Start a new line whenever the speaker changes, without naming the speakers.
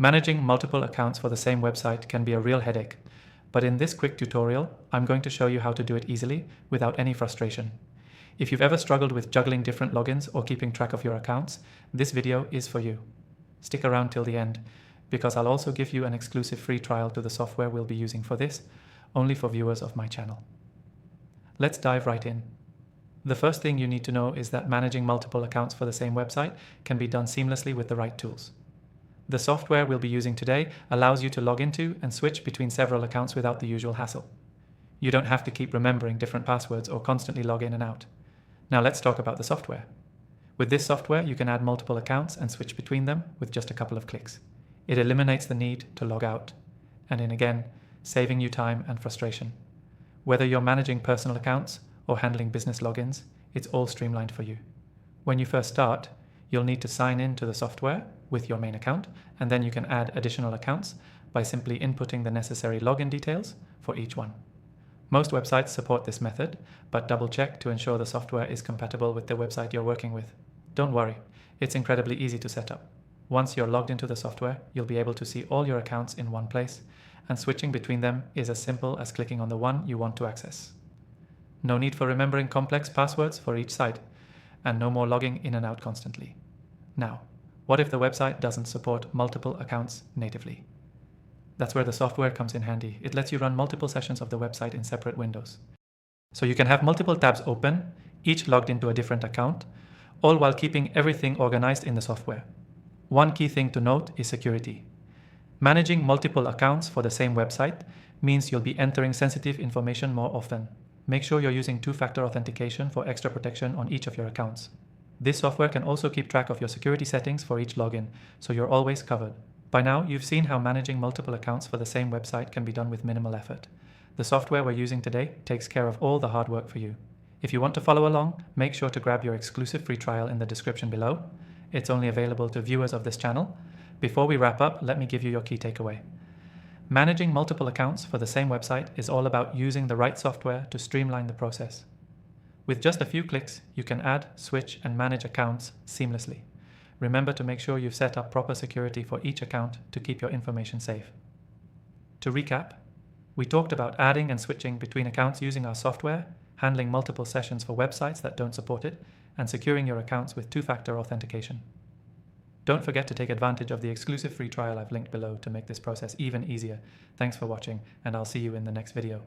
Managing multiple accounts for the same website can be a real headache, but in this quick tutorial, I'm going to show you how to do it easily without any frustration. If you've ever struggled with juggling different logins or keeping track of your accounts, this video is for you. Stick around till the end, because I'll also give you an exclusive free trial to the software we'll be using for this, only for viewers of my channel. Let's dive right in. The first thing you need to know is that managing multiple accounts for the same website can be done seamlessly with the right tools. The software we'll be using today allows you to log into and switch between several accounts without the usual hassle. You don't have to keep remembering different passwords or constantly log in and out. Now let's talk about the software. With this software, you can add multiple accounts and switch between them with just a couple of clicks. It eliminates the need to log out, and again, saving you time and frustration. Whether you're managing personal accounts or handling business logins, it's all streamlined for you. When you first start, you'll need to sign in to the software with your main account, and then you can add additional accounts by simply inputting the necessary login details for each one. Most websites support this method, but double check to ensure the software is compatible with the website you're working with. Don't worry, it's incredibly easy to set up. Once you're logged into the software, you'll be able to see all your accounts in one place, and switching between them is as simple as clicking on the one you want to access. No need for remembering complex passwords for each site, and no more logging in and out constantly. Now, what if the website doesn't support multiple accounts natively? That's where the software comes in handy. It lets you run multiple sessions of the website in separate windows. So you can have multiple tabs open, each logged into a different account, all while keeping everything organized in the software. One key thing to note is security. Managing multiple accounts for the same website means you'll be entering sensitive information more often. Make sure you're using two-factor authentication for extra protection on each of your accounts. This software can also keep track of your security settings for each login, so you're always covered. By now, you've seen how managing multiple accounts for the same website can be done with minimal effort. The software we're using today takes care of all the hard work for you. If you want to follow along, make sure to grab your exclusive free trial in the description below. It's only available to viewers of this channel. Before we wrap up, let me give you your key takeaway. Managing multiple accounts for the same website is all about using the right software to streamline the process. With just a few clicks, you can add, switch, and manage accounts seamlessly. Remember to make sure you've set up proper security for each account to keep your information safe. To recap, we talked about adding and switching between accounts using our software, handling multiple sessions for websites that don't support it, and securing your accounts with two-factor authentication. Don't forget to take advantage of the exclusive free trial I've linked below to make this process even easier. Thanks for watching, and I'll see you in the next video.